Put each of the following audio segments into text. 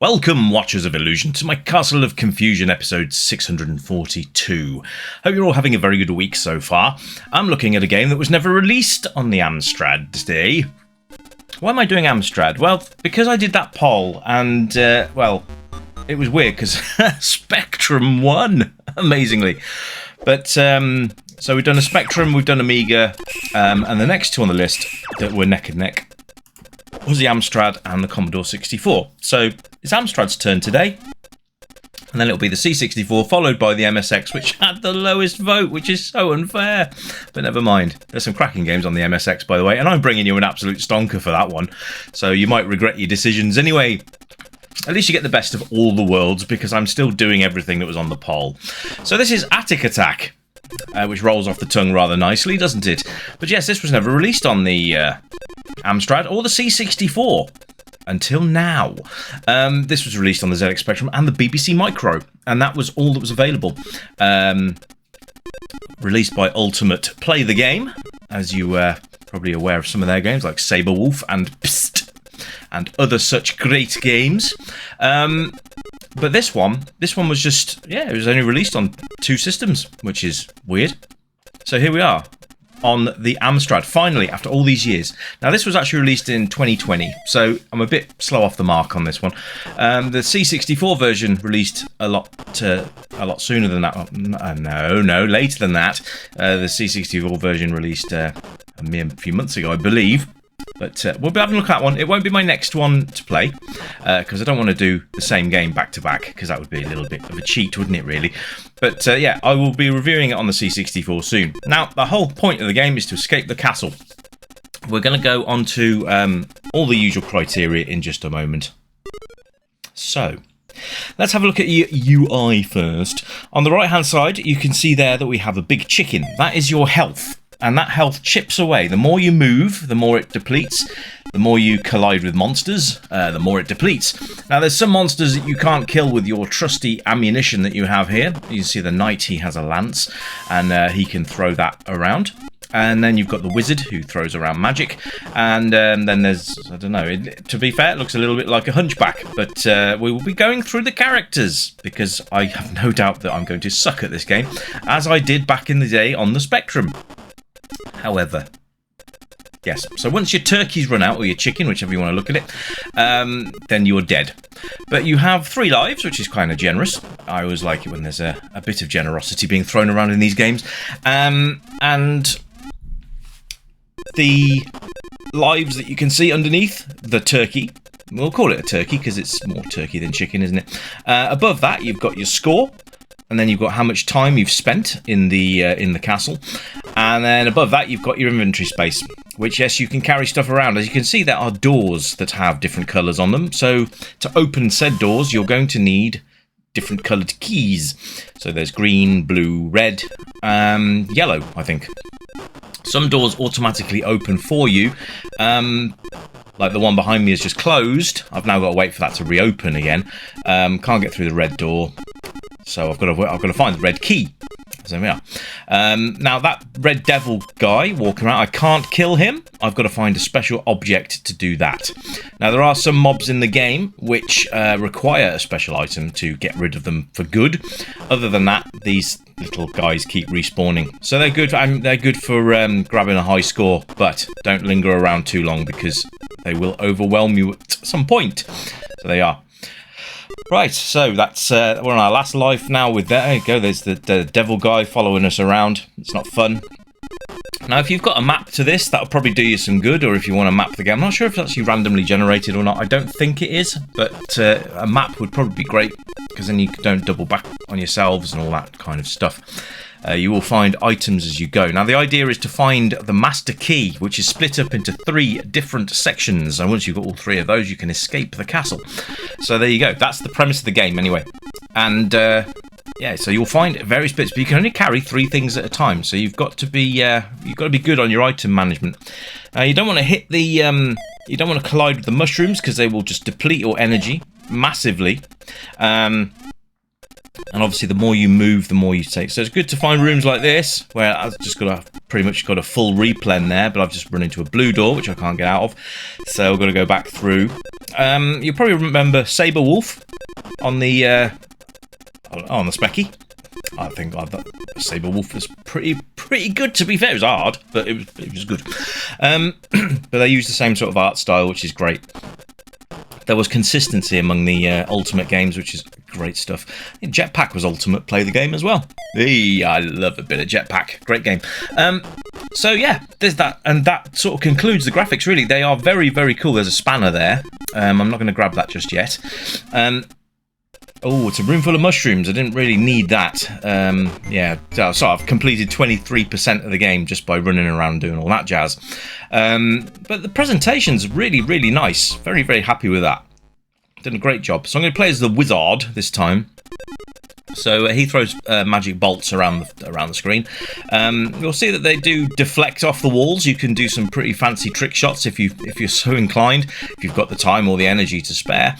Welcome, Watchers of Illusion, to my Castle of Confusion episode 642. Hope you're all having a very good week so far. I'm looking at a game that was never released on the Amstrad today. Why am I doing Amstrad? Well, because I did that poll, and, well, it was weird, because Spectrum won, amazingly. But, so we've done a Spectrum, we've done Amiga, and the next two on the list that were neck and neck was the Amstrad and the Commodore 64. So it's Amstrad's turn today, and then it'll be the C64 followed by the MSX, which had the lowest vote, which is so unfair. But never mind. There's some cracking games on the MSX, by the way, and I'm bringing you an absolute stonker for that one. So you might regret your decisions anyway. At least you get the best of all the worlds, because I'm still doing everything that was on the poll. So this is Atic Atac, which rolls off the tongue rather nicely, doesn't it? But yes, this was never released on the Amstrad or the C64 until now. This was released on the ZX Spectrum and the BBC Micro, and that was all that was available. Released by Ultimate Play the Game, as you are probably aware of some of their games like Sabre Wolf and Psst and other such great games. But this one was just, yeah, it was only released on 2 systems, which is weird. So here we are on the Amstrad, finally, after all these years. Now, this was actually released in 2020, so I'm a bit slow off the mark on this one. The C64 version released a lot sooner than that. No, later than that. The C64 version released a mere few months ago, I believe. But we'll be having a look at that one. It won't be my next one to play, because I don't want to do the same game back to back, because that would be a little bit of a cheat, wouldn't it, really? But yeah, I will be reviewing it on the C64 soon. Now, the whole point of the game is to escape the castle. We're going to go on to all the usual criteria in just a moment. So, let's have a look at your UI first. On the right-hand side, you can see there that we have a big chicken. That is your health. And that health chips away. The more you move, the more it depletes. The more you collide with monsters, the more it depletes. Now, there's some monsters that you can't kill with your trusty ammunition that you have here. You see the knight, he has a lance, and he can throw that around. And then you've got the wizard, who throws around magic. And then there's, I don't know, to be fair, it looks a little bit like a hunchback. But we will be going through the characters, because I have no doubt that I'm going to suck at this game, as I did back in the day on the Spectrum. However, yes, so once your turkey's run out, or your chicken, whichever you want to look at it, then you're dead. But you have 3 lives, which is kind of generous. I always like it when there's a bit of generosity being thrown around in these games. And the lives that you can see underneath the turkey, we'll call it a turkey because it's more turkey than chicken, isn't it? Above that, you've got your score. And then you've got how much time you've spent in the castle. And then above that, you've got your inventory space, which, yes, you can carry stuff around. As you can see, there are doors that have different colours on them. So to open said doors, you're going to need different coloured keys. So there's green, blue, red, yellow, I think. Some doors automatically open for you. Like the one behind me is just closed. I've now got to wait for that to reopen again. Can't get through the red door. So I've got to find the red key. So there we are. Now that red devil guy walking around, I can't kill him. I've got to find a special object to do that. Now there are some mobs in the game which require a special item to get rid of them for good. Other than that, these little guys keep respawning. So they're good. They're good for grabbing a high score, but don't linger around too long because they will overwhelm you at some point. So they are. Right, so that's we're on our last life now with that. There you go, there's the devil guy following us around. It's not fun. Now, if you've got a map to this, that'll probably do you some good, or if you want to map the game. I'm not sure if it's actually randomly generated or not. I don't think it is, but a map would probably be great, because then you don't double back on yourselves and all that kind of stuff. You will find items as you go. Now, the idea is to find the master key, which is split up into 3 different sections. And once you've got all 3 of those, you can escape the castle. So there you go. That's the premise of the game, anyway. And yeah, so you'll find various bits, but you can only carry 3 things at a time. So you've got to be good on your item management. Now, you don't want to hit the you don't want to collide with the mushrooms, because they will just deplete your energy massively. And obviously, the more you move, the more you take. So it's good to find rooms like this, where I've just pretty much got a full replen there, but I've just run into a blue door, which I can't get out of. So I've got to go back through. You probably remember Saber Wolf on the Specky. I think Saber Wolf was pretty good, to be fair. It was hard, but it was good. But they used the same sort of art style, which is great. There was consistency among the Ultimate games, which is great stuff. I think Jetpack was Ultimate Play the Game as well. Hey, I love a bit of Jetpack. Great game. So yeah, there's that, and that sort of concludes the graphics, really. They are very, very cool. There's a spanner there. I'm not going to grab that just yet. Oh, it's a room full of mushrooms. I didn't really need that. Yeah, so I've completed 23% of the game just by running around doing all that jazz. But the presentation's really, really nice. Very, very happy with that. Done a great job. So I'm going to play as the wizard this time. So he throws magic bolts around the screen. You'll see that they do deflect off the walls. You can do some pretty fancy trick shots if you're so inclined. If you've got the time or the energy to spare,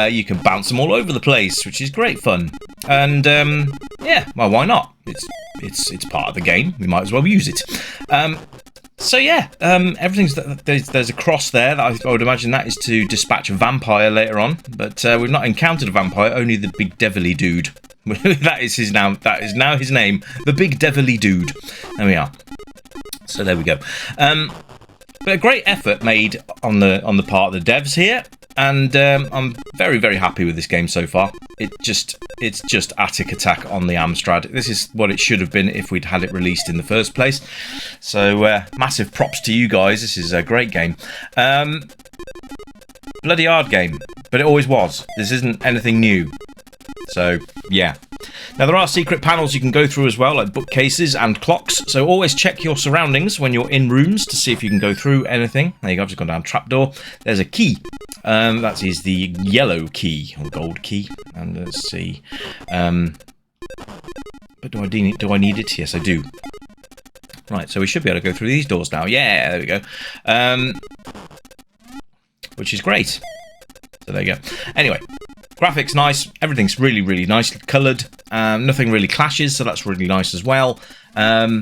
you can bounce them all over the place, which is great fun. And yeah, well, why not? It's part of the game. We might as well use it. So yeah, everything's there's a cross there. That I would imagine that is to dispatch a vampire later on, but we've not encountered a vampire. Only the big devilly dude. That is now his name. The big devilly dude. There we are. So there we go. But a great effort made on the part of the devs here, and I'm very, very happy with this game so far. It's just Atic Atac on the Amstrad. This is what it should have been if we'd had it released in the first place. So massive props to you guys. This is a great game. Bloody hard game, but it always was. This isn't anything new. So yeah. Now there are secret panels you can go through as well, like bookcases and clocks. So always check your surroundings when you're in rooms to see if you can go through anything. There you go. I've just gone down a trapdoor. There's a key. That is the yellow key or gold key. And let's see. But do I need it? Yes, I do. Right. So we should be able to go through these doors now. Yeah. There we go. Which is great. So there you go. Anyway. Graphics nice, everything's really, really nicely coloured. Nothing really clashes, so that's really nice as well. Yeah,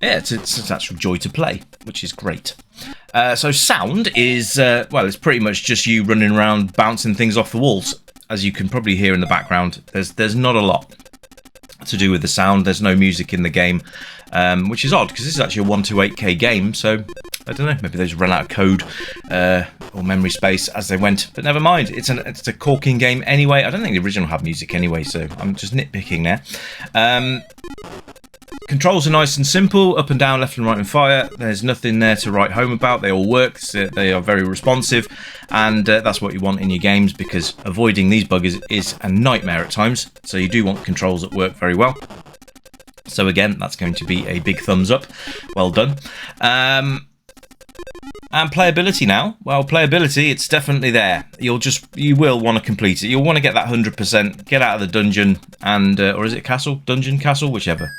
it's actual joy to play, which is great. So sound is, well, it's pretty much just you running around bouncing things off the walls. As you can probably hear in the background, there's not a lot to do with the sound. There's no music in the game, which is odd because this is actually a 128K game, so I don't know, maybe they just ran out of code or memory space as they went, but never mind. It's a corking game anyway. I don't think the original had music anyway, so I'm just nitpicking there. Controls are nice and simple, up and down, left and right, and fire. There's nothing there to write home about. They all work. They are very responsive, and that's what you want in your games, because avoiding these buggers is a nightmare at times. So you do want controls that work very well. So again, that's going to be a big thumbs up. Well done. And playability now. Well, playability, it's definitely there. You will want to complete it. You'll want to get that 100%, get out of the dungeon, and or is it castle? Dungeon, castle, whichever.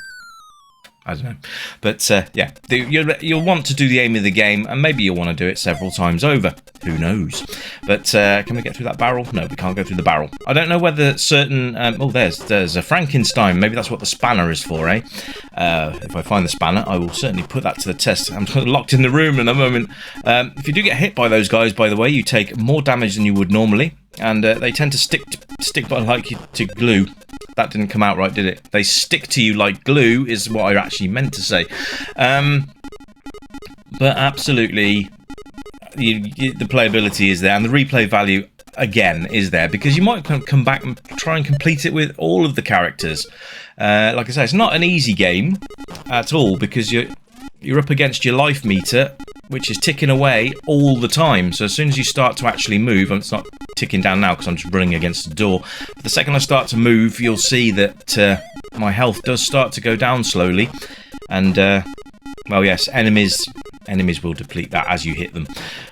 I don't know. But yeah, you'll want to do the aim of the game, and maybe you'll want to do it several times over. Who knows? But can we get through that barrel? No, we can't go through the barrel. I don't know whether certain... oh, there's a Frankenstein. Maybe that's what the spanner is for, eh? If I find the spanner, I will certainly put that to the test. I'm locked in the room at the moment. If you do get hit by those guys, by the way, you take more damage than you would normally. And they tend to stick like to glue. That didn't come out right, did it? They stick to you like glue is what I actually meant to say. But absolutely, the playability is there, and the replay value again is there, because you might come back and try and complete it with all of the characters. Like I say, it's not an easy game at all, because you're up against your life meter, which is ticking away all the time. So as soon as you start to actually move, and it's not ticking down now because I'm just running against the door, but the second I start to move, you'll see that my health does start to go down slowly. And well, yes, enemies will deplete that as you hit them,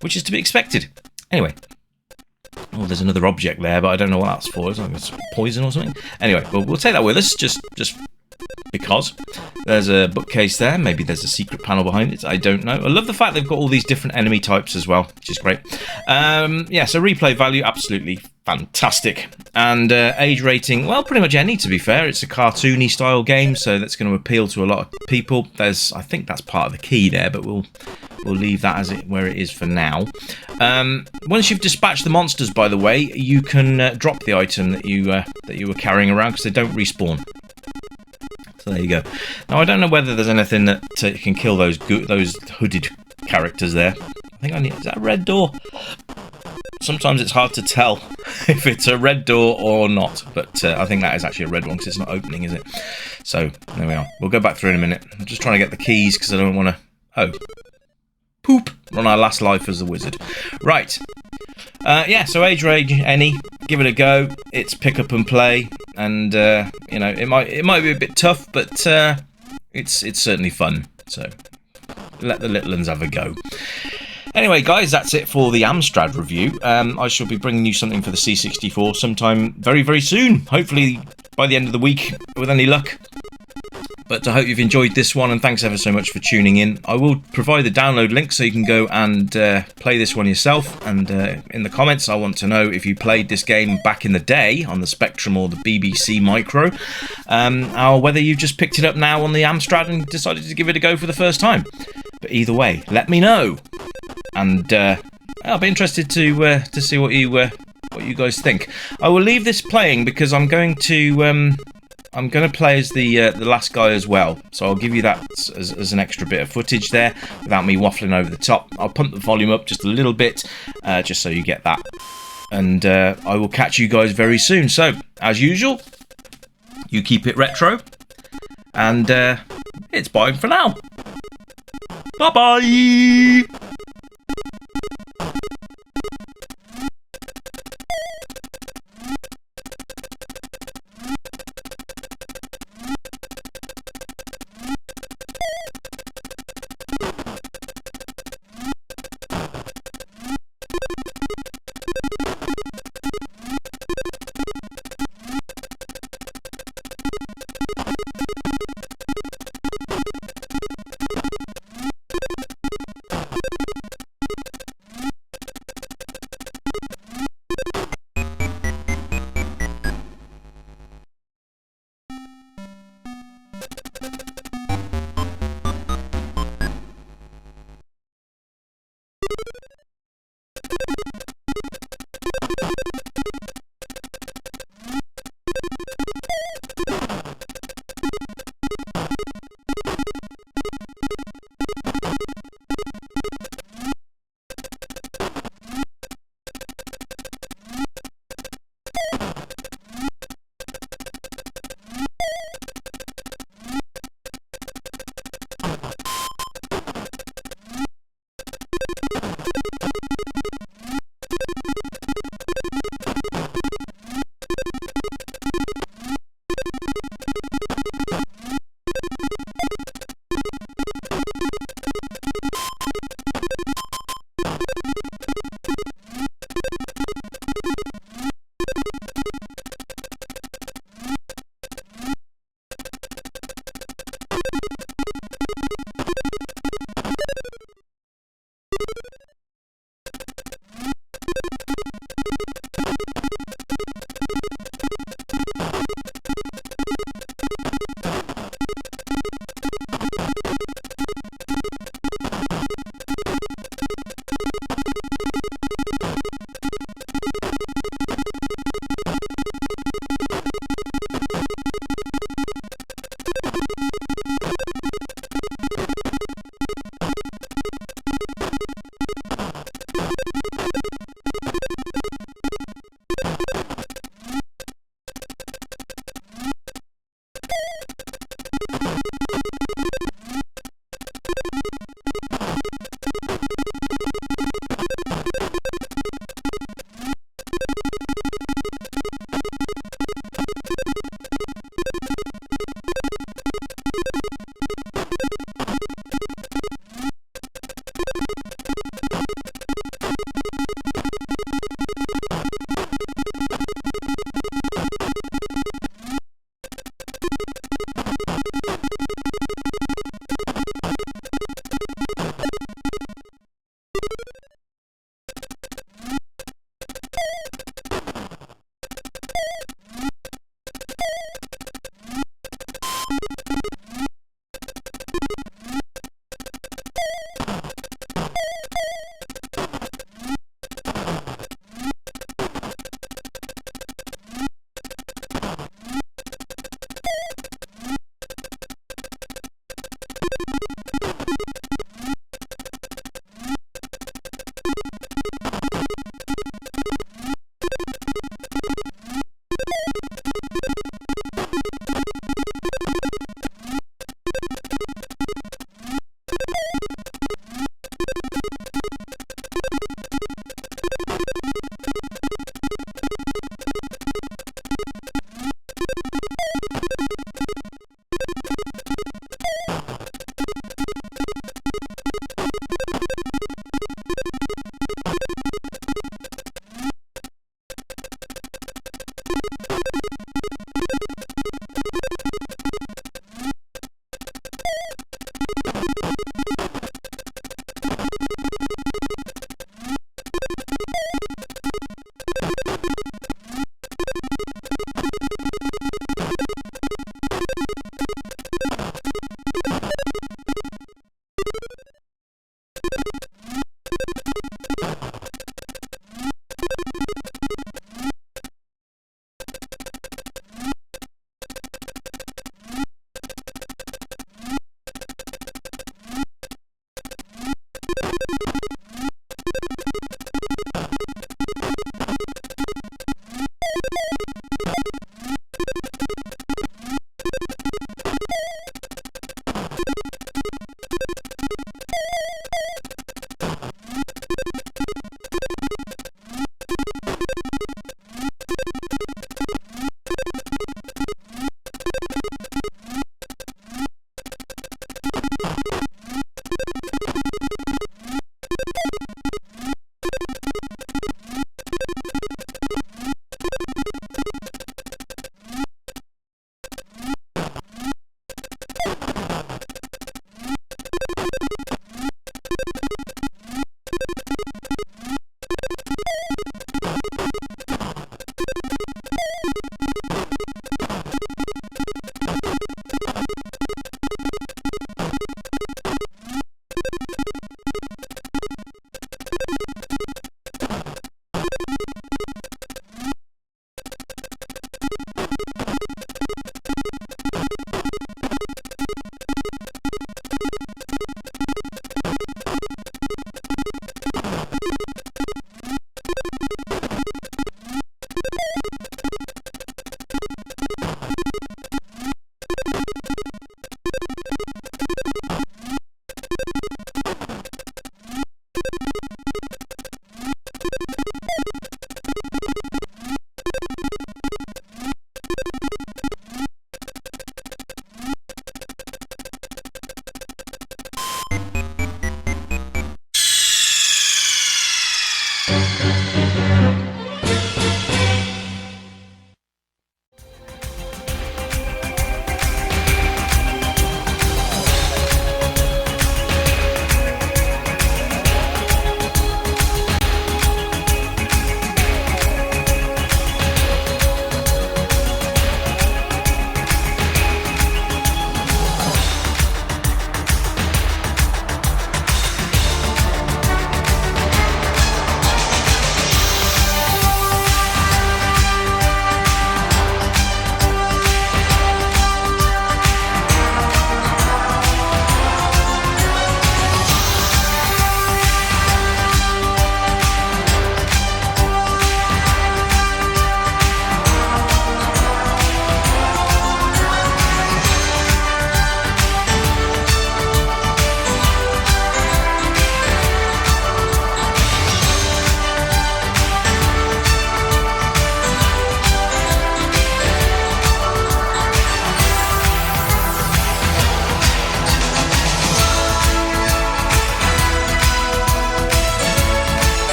which is to be expected. Anyway, oh, there's another object there, but I don't know what that's for. It's like it's poison or something. Anyway, we'll take that with us, just because there's a bookcase there. Maybe there's a secret panel behind it. I don't know. I love the fact they've got all these different enemy types as well, which is great. Yeah, so replay value, absolutely fantastic. And age rating, well, pretty much any, to be fair. It's a cartoony style game, so that's going to appeal to a lot of people. I think that's part of the key there, but we'll leave that where it is for now. Once you've dispatched the monsters, by the way, you can drop the item that you were carrying around, because they don't respawn. So there you go. Now I don't know whether there's anything that can kill those hooded characters there. I think is that a red door? Sometimes it's hard to tell if it's a red door or not, but I think that is actually a red one because it's not opening, is it? So there we are. We'll go back through in a minute. I'm just trying to get the keys because I don't want to. Oh, poop! We're on our last life as a wizard. Right. Yeah, so age range any, give it a go. It's pick up and play, and you know, it might be a bit tough, but it's certainly fun. So let the little ones have a go. Anyway, guys, that's it for the Amstrad review. I shall be bringing you something for the C64 sometime very, very soon. Hopefully by the end of the week, with any luck. But I hope you've enjoyed this one, and thanks ever so much for tuning in. I will provide the download link so you can go and play this one yourself. And in the comments, I want to know if you played this game back in the day on the Spectrum or the BBC Micro, or whether you've just picked it up now on the Amstrad and decided to give it a go for the first time. But either way, let me know, and I'll be interested to see what you guys think. I will leave this playing because I'm going to play as the last guy as well, so I'll give you that as an extra bit of footage there without me waffling over the top. I'll pump the volume up just a little bit, just so you get that, and I will catch you guys very soon. So, as usual, you keep it retro, and it's bye for now. Bye-bye!